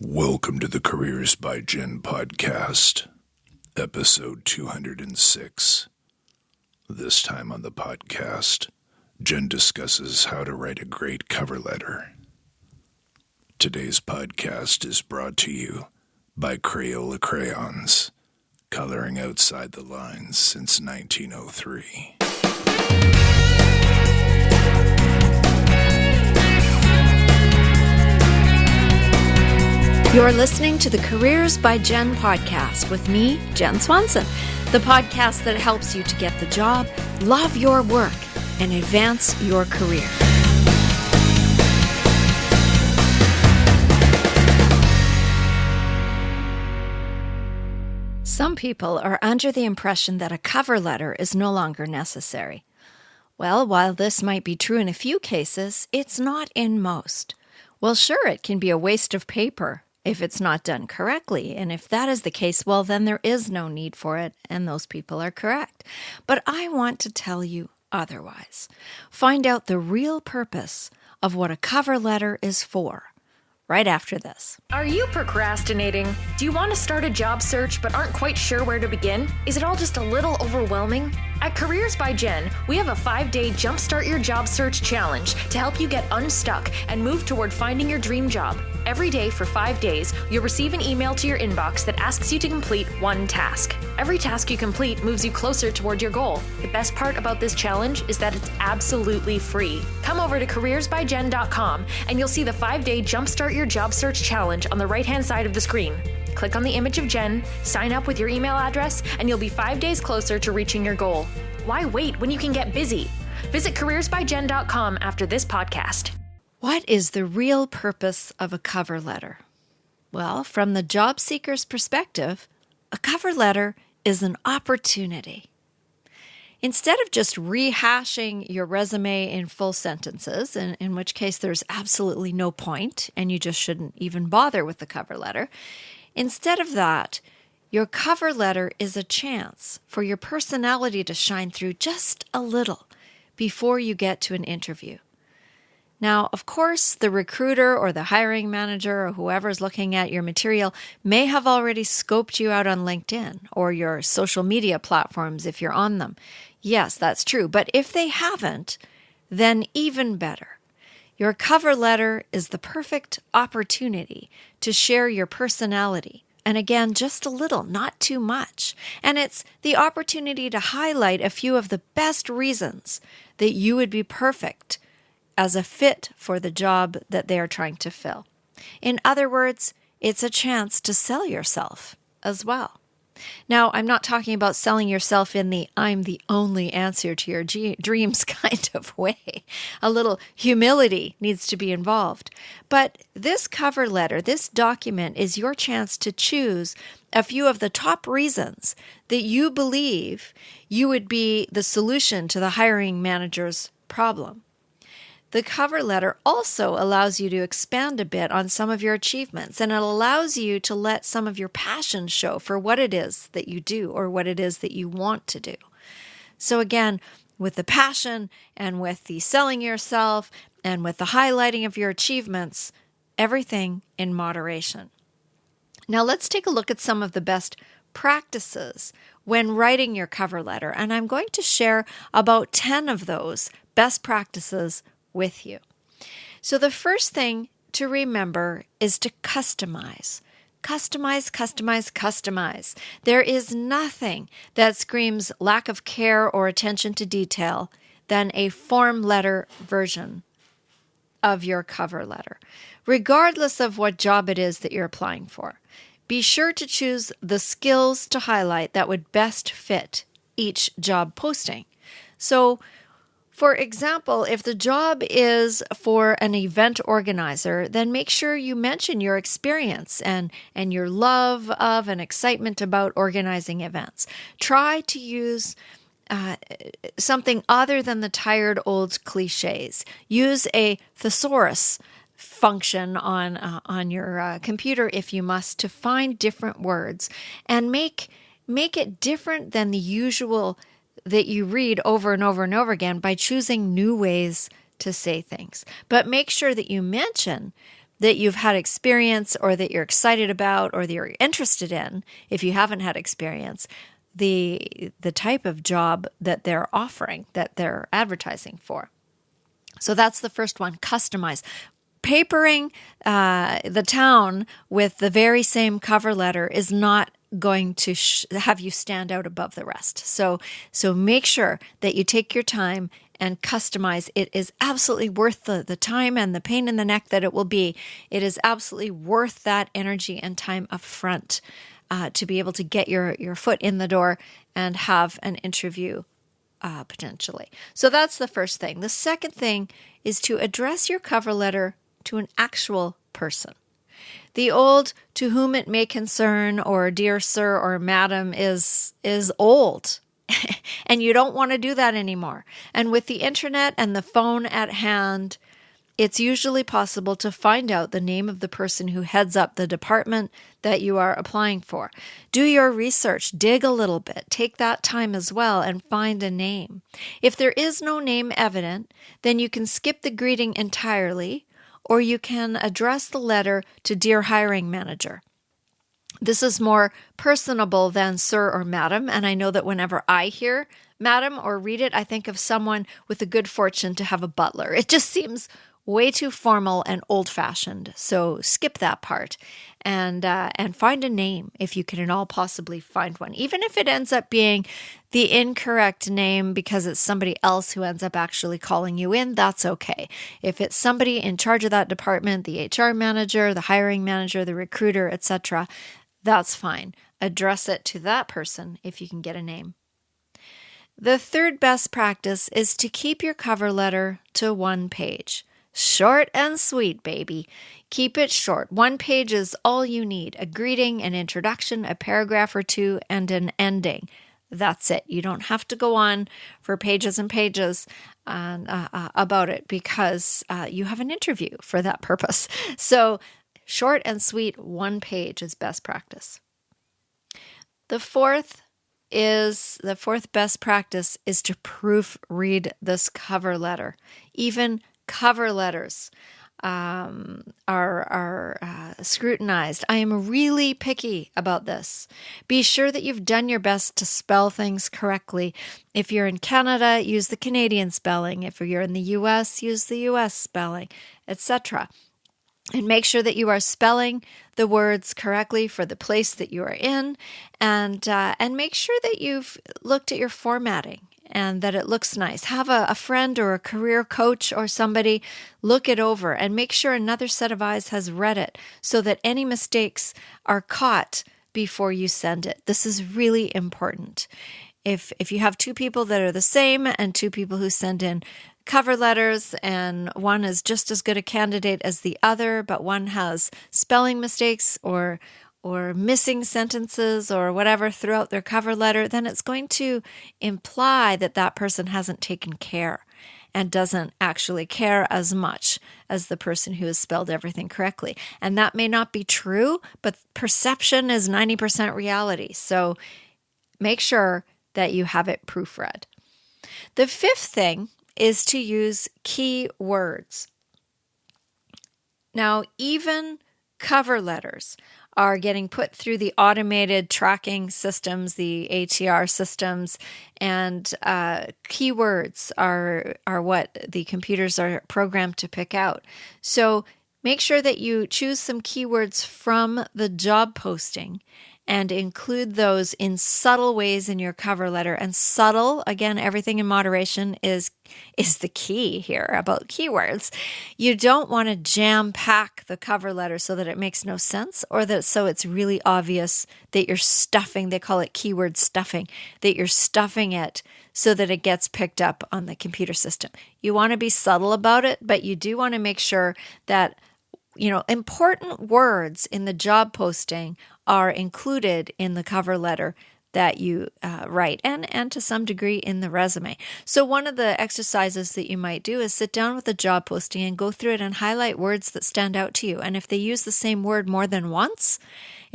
Welcome to the Careers by Jenn Podcast, episode 206. This time on the podcast, Jenn discusses how to write a great cover letter. Today's podcast is brought to you by Crayola Crayons, coloring outside the lines since 1903. You're listening to the Careers by Jenn podcast with me, Jenn Swanson, the podcast that helps you to get the job, love your work, and advance your career. Some people are under the impression that a cover letter is no longer necessary. Well, while this might be true in a few cases, it's not in most. Well, sure, it can be a waste of paper if it's not done correctly. And if that is the case, well, then there is no need for it, and those people are correct. But I want to tell you otherwise. Find out the real purpose of what a cover letter is for right after this. Are you procrastinating? Do you want to start a job search but aren't quite sure where to begin? Is it all just a little overwhelming? At Careers by Jenn, we have a 5-day Jumpstart Your Job Search Challenge to help you get unstuck and move toward finding your dream job. Every day for 5 days, you'll receive an email to your inbox that asks you to complete one task. Every task you complete moves you closer toward your goal. The best part about this challenge is that it's absolutely free. Come over to careersbyjenn.com and you'll see the 5-day Jumpstart Your Job Search Challenge on the right-hand side of the screen. Click on the image of Jenn, sign up with your email address, and you'll be 5 days closer to reaching your goal. Why wait when you can get busy? Visit careersbyjenn.com after this podcast. What is the real purpose of a cover letter? Well, from the job seeker's perspective, a cover letter is an opportunity. Instead of just rehashing your resume in full sentences, in which case there's absolutely no point and you just shouldn't even bother with the cover letter, instead of that, your cover letter is a chance for your personality to shine through just a little before you get to an interview. Now, of course, the recruiter or the hiring manager or whoever's looking at your material may have already scoped you out on LinkedIn or your social media platforms if you're on them. Yes, that's true. But if they haven't, then even better. Your cover letter is the perfect opportunity to share your personality. And again, just a little, not too much. And it's the opportunity to highlight a few of the best reasons that you would be perfect as a fit for the job that they are trying to fill. In other words, it's a chance to sell yourself as well. Now, I'm not talking about selling yourself in the I'm the only answer to your dreams kind of way. A little humility needs to be involved. But this cover letter, this document, is your chance to choose a few of the top reasons that you believe you would be the solution to the hiring manager's problem. The cover letter also allows you to expand a bit on some of your achievements, and it allows you to let some of your passion show for what it is that you do or what it is that you want to do. So again, with the passion and with the selling yourself and with the highlighting of your achievements, everything in moderation. Now let's take a look at some of the best practices when writing your cover letter, and I'm going to share about 10 of those best practices with you. So the first thing to remember is to customize. Customize. There is nothing that screams lack of care or attention to detail than a form letter version of your cover letter, regardless of what job it is that you're applying for. Be sure to choose the skills to highlight that would best fit each job posting. So, for example, if the job is for an event organizer, then make sure you mention your experience and your love of and excitement about organizing events. Try to use something other than the tired old cliches. Use a thesaurus function on your computer if you must to find different words and make it different than the usual that you read over and over and over again by choosing new ways to say things. But make sure that you mention that you've had experience or that you're excited about or that you're interested in, if you haven't had experience, the type of job that they're offering, that they're advertising for. So that's the first one, customize. Papering the town with the very same cover letter is not going to have you stand out above the rest. So make sure that you take your time and customize. It is absolutely worth the time and the pain in the neck that it will be. It is absolutely worth that energy and time up front to be able to get your foot in the door and have an interview potentially. So that's the first thing. The second thing is to address your cover letter to an actual person. The old "to whom it may concern" or "dear sir" or "madam" is old. And you don't want to do that anymore. And with the internet and the phone at hand, it's usually possible to find out the name of the person who heads up the department that you are applying for. Do your research, dig a little bit, take that time as well and find a name. If there is no name evident, then you can skip the greeting entirely, or you can address the letter to "Dear Hiring Manager." This is more personable than "sir" or "madam," and I know that whenever I hear "madam" or read it, I think of someone with the good fortune to have a butler. It just seems way too formal and old-fashioned, so skip that part and find a name if you can at all possibly find one. Even if it ends up being the incorrect name because it's somebody else who ends up actually calling you in, that's okay. If it's somebody in charge of that department, the HR manager, the hiring manager, the recruiter, etc., that's fine. Address it to that person if you can get a name. The third best practice is to keep your cover letter to one page. Short and sweet, baby. Keep it short. One page is all you need. A greeting, an introduction, a paragraph or two, and an ending. That's it. You don't have to go on for pages and pages about it because you have an interview for that purpose. So short and sweet, one page is best practice. The fourth best practice is to proofread this cover letter. Even cover letters are scrutinized. I am really picky about this. Be sure that you've done your best to spell things correctly. If you're in Canada, use the Canadian spelling. If you're in the US, use the US spelling, etc. And make sure that you are spelling the words correctly for the place that you are in, and make sure that you've looked at your formatting and that it looks nice. Have a friend or a career coach or somebody look it over and make sure another set of eyes has read it so that any mistakes are caught before you send it. This is really important. If you have two people that are the same and two people who send in cover letters and one is just as good a candidate as the other, but one has spelling mistakes or missing sentences or whatever throughout their cover letter, then it's going to imply that that person hasn't taken care and doesn't actually care as much as the person who has spelled everything correctly. And that may not be true, but perception is 90% reality. So make sure that you have it proofread. The fifth thing is to use keywords. Now, even cover letters are getting put through the automated tracking systems, the ATR systems, and keywords are what the computers are programmed to pick out. So make sure that you choose some keywords from the job posting and include those in subtle ways in your cover letter. And subtle, again, everything in moderation is the key here about keywords. You don't want to jam-pack the cover letter so that it makes no sense or that so it's really obvious that you're stuffing, they call it keyword stuffing, that you're stuffing it so that it gets picked up on the computer system. You want to be subtle about it, but you do want to make sure that important words in the job posting are included in the cover letter that you write and to some degree in the resume. So one of the exercises that you might do is sit down with the job posting and go through it and highlight words that stand out to you. And if they use the same word more than once,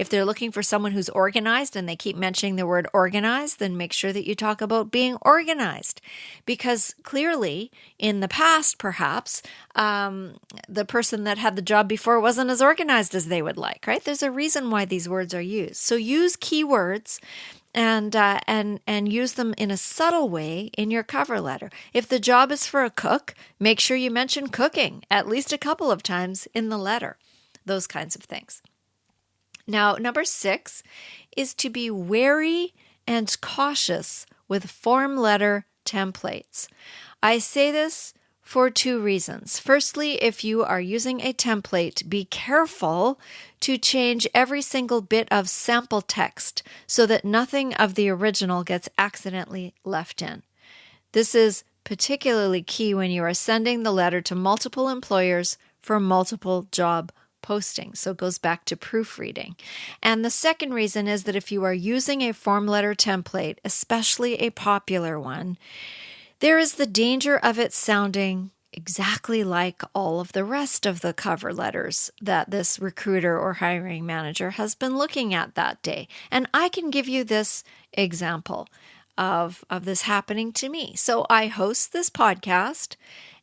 If they're looking for someone who's organized and they keep mentioning the word organized, then make sure that you talk about being organized. Because clearly, in the past, perhaps, the person that had the job before wasn't as organized as they would like, right? There's a reason why these words are used. So use keywords and use them in a subtle way in your cover letter. If the job is for a cook, make sure you mention cooking at least a couple of times in the letter. Those kinds of things. Now, number 6 is to be wary and cautious with form letter templates. I say this for 2 reasons. Firstly, if you are using a template, be careful to change every single bit of sample text so that nothing of the original gets accidentally left in. This is particularly key when you are sending the letter to multiple employers for multiple job postings. So it goes back to proofreading. And the second reason is that if you are using a form letter template, especially a popular one, there is the danger of it sounding exactly like all of the rest of the cover letters that this recruiter or hiring manager has been looking at that day. And I can give you this example of this happening to me. So I host this podcast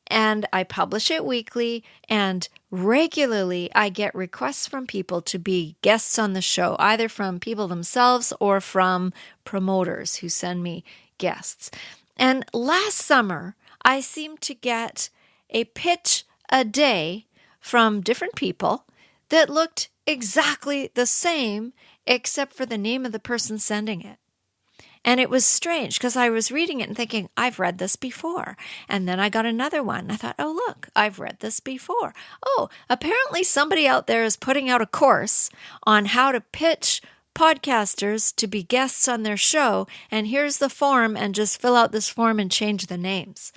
and I publish it weekly, and regularly I get requests from people to be guests on the show, either from people themselves or from promoters who send me guests. And last summer, I seemed to get a pitch a day from different people that looked exactly the same, except for the name of the person sending it. And it was strange because I was reading it and thinking, I've read this before. And then I got another one. I thought, oh, look, I've read this before. Oh, apparently somebody out there is putting out a course on how to pitch podcasters to be guests on their show. And here's the form, and just fill out this form and change the names.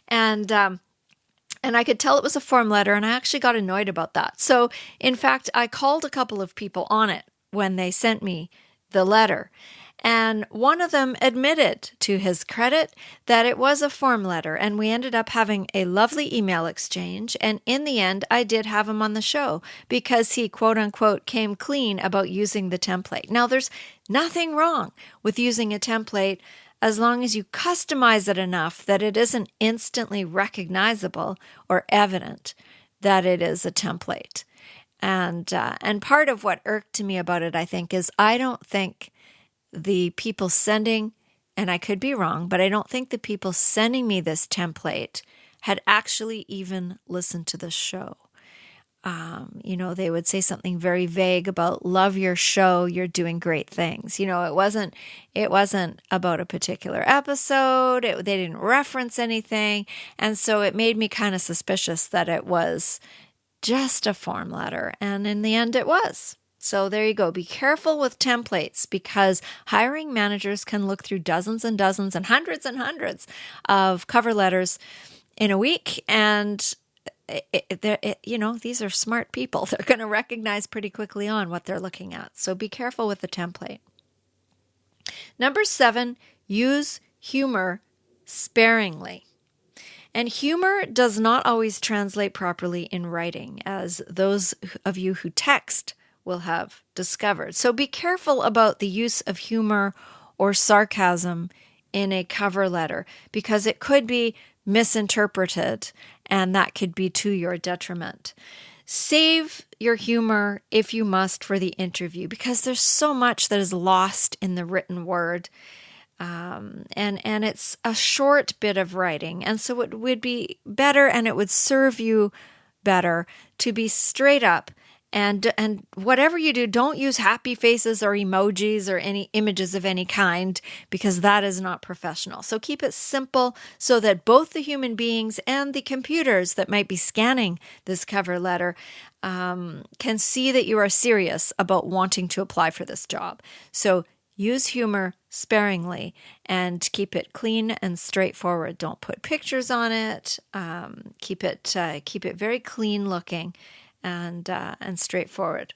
And I could tell it was a form letter, and I actually got annoyed about that. So, in fact, I called a couple of people on it when they sent me the letter. And one of them admitted, to his credit, that it was a form letter, and we ended up having a lovely email exchange. And in the end, I did have him on the show because he, quote unquote, came clean about using the template. Now, there's nothing wrong with using a template as long as you customize it enough that it isn't instantly recognizable or evident that it is a template. And part of what irked me about it, I think, is I don't think the people sending, and I could be wrong, but I don't think the people sending me this template had actually even listened to the show. They would say something very vague about love your show, you're doing great things. It wasn't about a particular episode. They didn't reference anything. And so it made me kind of suspicious that it was just a form letter. And in the end, it was. So there you go. Be careful with templates because hiring managers can look through dozens and dozens and hundreds of cover letters in a week. And these are smart people. They're going to recognize pretty quickly on what they're looking at. So be careful with the template. Number 7, use humor sparingly. And humor does not always translate properly in writing, as those of you who text will have discovered. So be careful about the use of humor or sarcasm in a cover letter because it could be misinterpreted and that could be to your detriment. Save your humor if you must for the interview because there's so much that is lost in the written word. And it's a short bit of writing. And so it would be better and it would serve you better to be straight up. And whatever you do, don't use happy faces or emojis or any images of any kind because that is not professional. So keep it simple so that both the human beings and the computers that might be scanning this cover letter can see that you are serious about wanting to apply for this job. So use humor sparingly and keep it clean and straightforward. Don't put pictures on it. Keep it very clean looking and straightforward.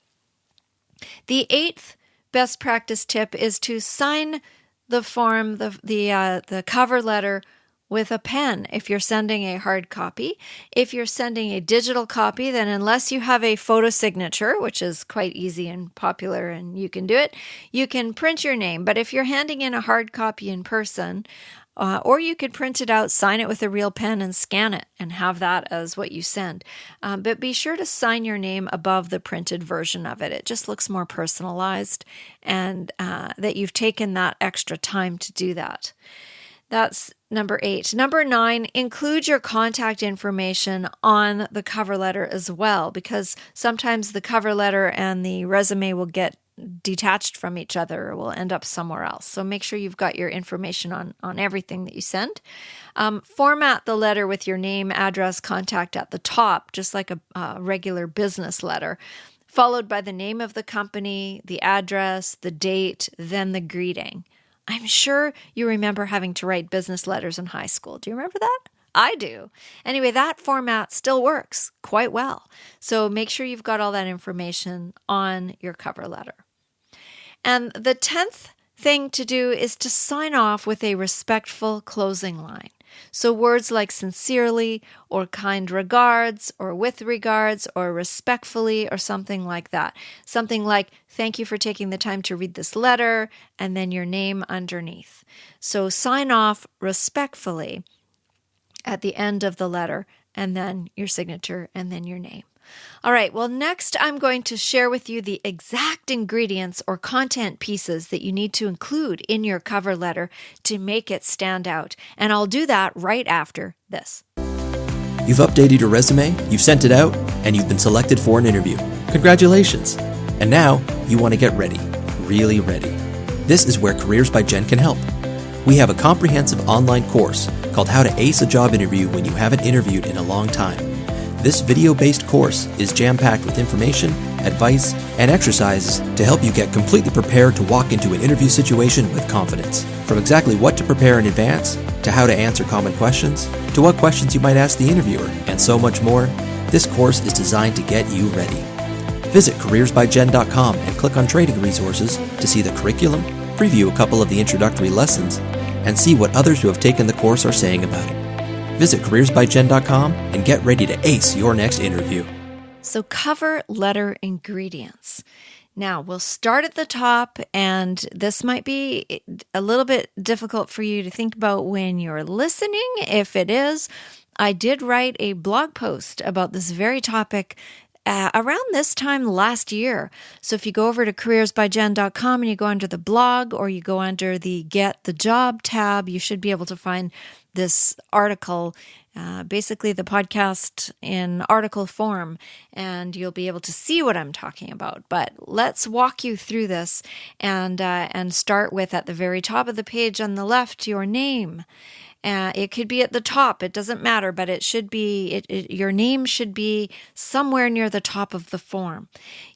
The 8th best practice tip is to sign the form, the cover letter, with a pen if you're sending a hard copy. If you're sending a digital copy, then unless you have a photo signature, which is quite easy and popular and you can do it, you can print your name. But if you're handing in a hard copy in person, or you could print it out, sign it with a real pen and scan it and have that as what you send. But be sure to sign your name above the printed version of it. It just looks more personalized, and that you've taken that extra time to do that. That's number 8. Number 9, include your contact information on the cover letter as well, because sometimes the cover letter and the resume will get detached from each other or will end up somewhere else. So make sure you've got your information on everything that you send. Format the letter with your name, address, contact at the top, just like a regular business letter, followed by the name of the company, the address, the date, then the greeting. I'm sure you remember having to write business letters in high school. Do you remember that? I do. Anyway, that format still works quite well. So make sure you've got all that information on your cover letter. And the 10th thing to do is to sign off with a respectful closing line. So words like sincerely or kind regards or with regards or respectfully or something like that. Something like, thank you for taking the time to read this letter, and then your name underneath. So sign off respectfully at the end of the letter, and then your signature, and then your name. All right, well, next I'm going to share with you the exact ingredients or content pieces that you need to include in your cover letter to make it stand out. And I'll do that right after this. You've updated your resume, you've sent it out, and you've been selected for an interview. Congratulations! And now you want to get ready, really ready. This is where Careers by Jenn can help. We have a comprehensive online course called How to Ace a Job Interview When You Haven't Interviewed in a Long Time. This video-based course is jam-packed with information, advice, and exercises to help you get completely prepared to walk into an interview situation with confidence. From exactly what to prepare in advance, to how to answer common questions, to what questions you might ask the interviewer, and so much more, this course is designed to get you ready. Visit careersbyjen.com and click on Training Resources to see the curriculum, preview a couple of the introductory lessons, and see what others who have taken the course are saying about it. Visit careersbyjen.com and get ready to ace your next interview. So cover letter ingredients. Now, we'll start at the top, and this might be a little bit difficult for you to think about when you're listening. If it is, I did write a blog post about this very topic around this time last year. So if you go over to careersbyjen.com and you go under the blog, or you go under the Get the Job tab, you should be able to find this article, basically the podcast in article form, and you'll be able to see what I'm talking about. But let's walk you through this and start with, at the very top of the page on the left, your name. It could be at the top, it doesn't matter, but it should be, your name should be somewhere near the top of the form.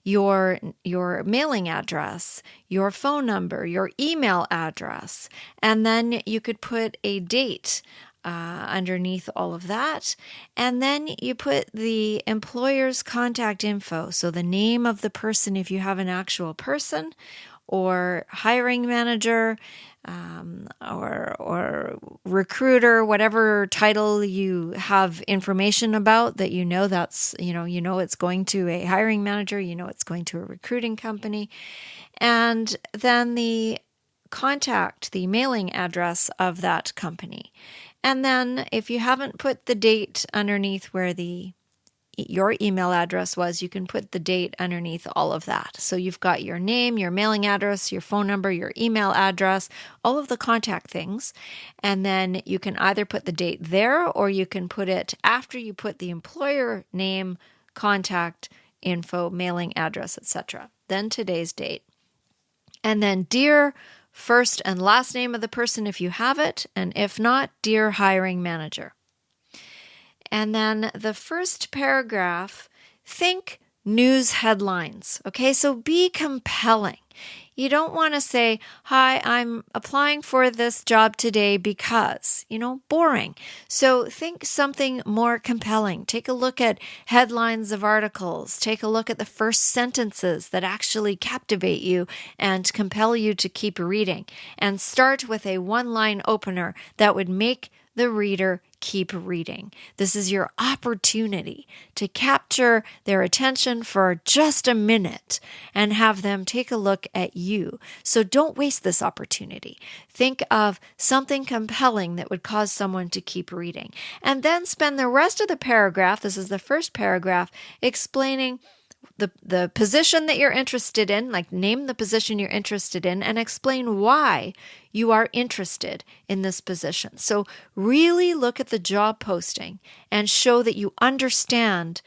Your mailing address, your phone number, your email address, and then you could put a date underneath all of that. And then you put the employer's contact info, so the name of the person if you have an actual person, or hiring manager, or recruiter, whatever title you have information about that that's, it's going to a hiring manager, it's going to a recruiting company. And then the contact, the mailing address of that company. And then if you haven't put the date underneath where your email address was, you can put the date underneath all of that. So you've got your name, your mailing address, your phone number, your email address, all of the contact things. And then you can either put the date there, or you can put it after you put the employer name, contact info, mailing address, etc. Then today's date. And then dear first and last name of the person if you have it, and if not, dear hiring manager. And then the first paragraph, think news headlines. Okay, so be compelling. You don't want to say, hi, I'm applying for this job today because, boring. So think something more compelling. Take a look at headlines of articles. Take a look at the first sentences that actually captivate you and compel you to keep reading. And start with a one-line opener that would make the reader keep reading. This is your opportunity to capture their attention for just a minute and have them take a look at you. So don't waste this opportunity. Think of something compelling that would cause someone to keep reading. And then spend the rest of the paragraph, this is the first paragraph, explaining the position that you're interested in, like name the position you're interested in and explain why you are interested in this position. So really look at the job posting and show that you understand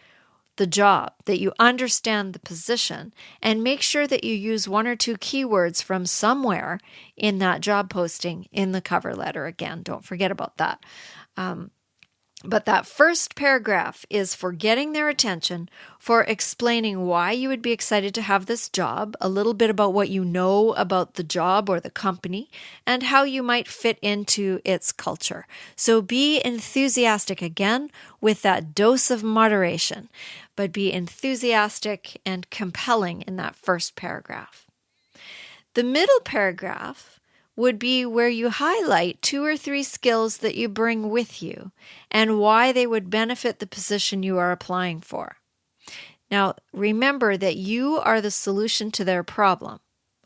the job, that you understand the position, and make sure that you use one or two keywords from somewhere in that job posting in the cover letter. Again, don't forget about that. But that first paragraph is for getting their attention, for explaining why you would be excited to have this job, a little bit about what you know about the job or the company, and how you might fit into its culture. So be enthusiastic again with that dose of moderation, but be enthusiastic and compelling in that first paragraph. The middle paragraph would be where you highlight 2 or 3 skills that you bring with you and why they would benefit the position you are applying for. Now, remember that you are the solution to their problem.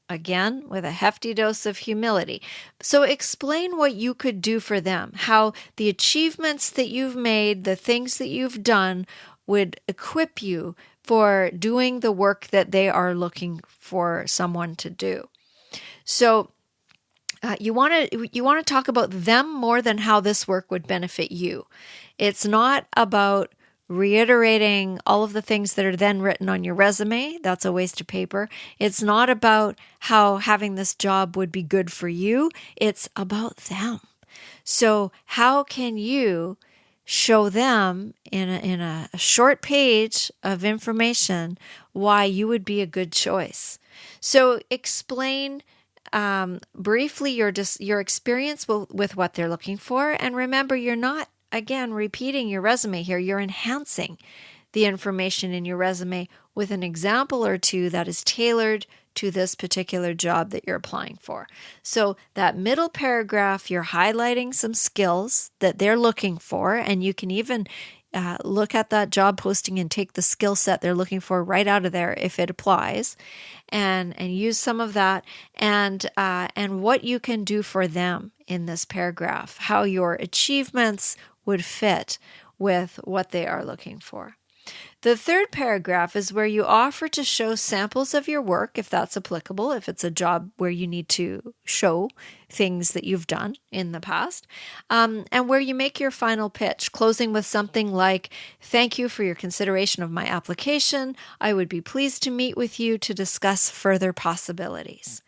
Again, with a hefty dose of humility. So explain what you could do for them, how the achievements that you've made, the things that you've done would equip you for doing the work that they are looking for someone to do. So you want to talk about them more than how this work would benefit you. It's not about reiterating all of the things that are then written on your resume. That's a waste of paper. It's not about how having this job would be good for you. It's about them. So how can you show them in a short page of information why you would be a good choice? So explain briefly your experience with what they're looking for. And remember, you're not, again, repeating your resume here. You're enhancing the information in your resume with an example or two that is tailored to this particular job that you're applying for. So that middle paragraph, you're highlighting some skills that they're looking for, and you can even look at that job posting and take the skill set they're looking for right out of there if it applies, and use some of that, and what you can do for them in this paragraph, how your achievements would fit with what they are looking for. The third paragraph is where you offer to show samples of your work, if that's applicable, if it's a job where you need to show things that you've done in the past, and where you make your final pitch, closing with something like, "Thank you for your consideration of my application. I would be pleased to meet with you to discuss further possibilities."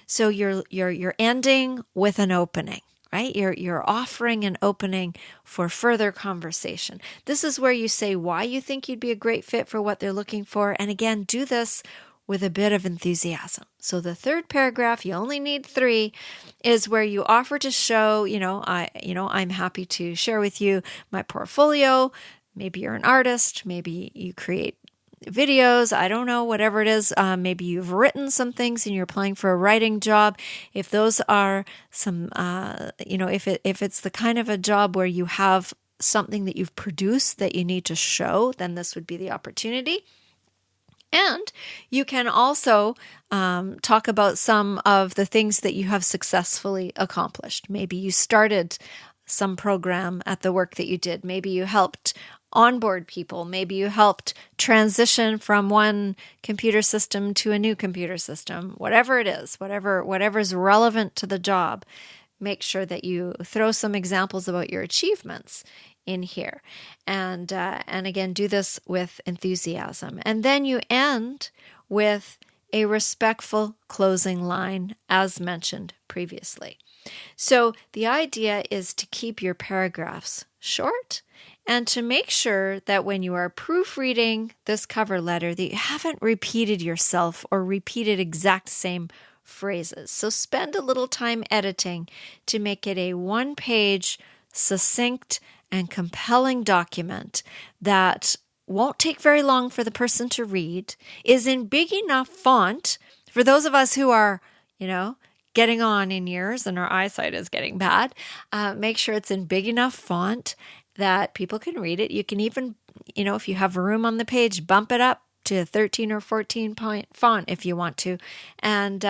So you're ending with an opening. Right? You're offering an opening for further conversation. This is where you say why you think you'd be a great fit for what they're looking for. And again, do this with a bit of enthusiasm. So the third paragraph, you only need 3, is where you offer to show, I'm happy to share with you my portfolio. Maybe you're an artist. Maybe you create videos, I don't know, whatever it is. Maybe you've written some things and you're applying for a writing job. If those are some, if it's the kind of a job where you have something that you've produced that you need to show, then this would be the opportunity. And you can also talk about some of the things that you have successfully accomplished. Maybe you started some program at the work that you did. Maybe you helped onboard people. Maybe you helped transition from one computer system to a new computer system. Whatever it is, whatever is relevant to the job, make sure that you throw some examples about your achievements in here. And again, do this with enthusiasm. And then you end with a respectful closing line, as mentioned previously. So the idea is to keep your paragraphs short and to make sure that when you are proofreading this cover letter that you haven't repeated yourself or repeated exact same phrases. So spend a little time editing to make it a 1-page, succinct, and compelling document that won't take very long for the person to read, is in big enough font for those of us who are, getting on in years and our eyesight is getting bad, make sure it's in big enough font that people can read it. You can even, if you have room on the page, bump it up to 13 or 14 point font if you want to. And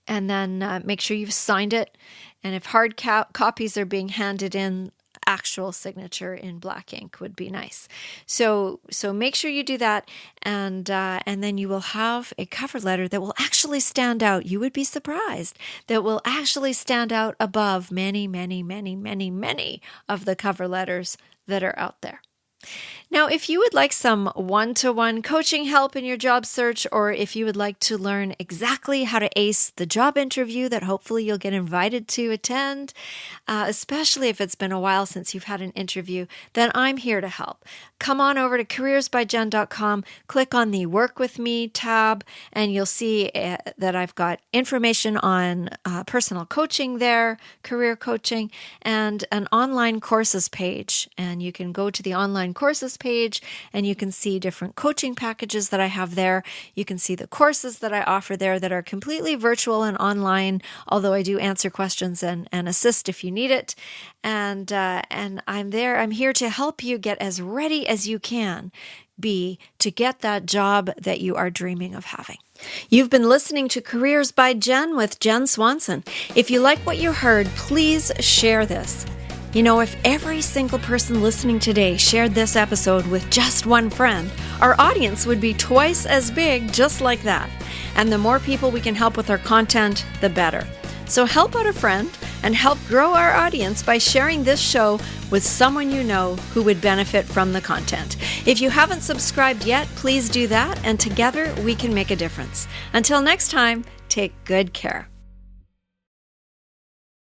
then make sure you've signed it. And if hard copies are being handed in, actual signature in black ink would be nice. So make sure you do that, and then you will have a cover letter that will actually stand out. You would be surprised that will actually stand out above many, many, many, many, many of the cover letters that are out there. Now, if you would like some one-to-one coaching help in your job search, or if you would like to learn exactly how to ace the job interview that hopefully you'll get invited to attend, especially if it's been a while since you've had an interview, then I'm here to help. Come on over to careersbyjen.com, click on the Work With Me tab, and you'll see that I've got information on personal coaching there, career coaching, and an online courses page. And you can go to the online courses page and you can see different coaching packages that I have there. You can see the courses that I offer there that are completely virtual and online, although I do answer questions and assist if you need it. And I'm there. I'm here to help you get as ready as you can be to get that job that you are dreaming of having. You've been listening to Careers by Jenn with Jenn Swanson. If you like what you heard, please share this. If every single person listening today shared this episode with just one friend, our audience would be twice as big just like that. And the more people we can help with our content, the better. So help out a friend and help grow our audience by sharing this show with someone you know who would benefit from the content. If you haven't subscribed yet, please do that, and together we can make a difference. Until next time, take good care.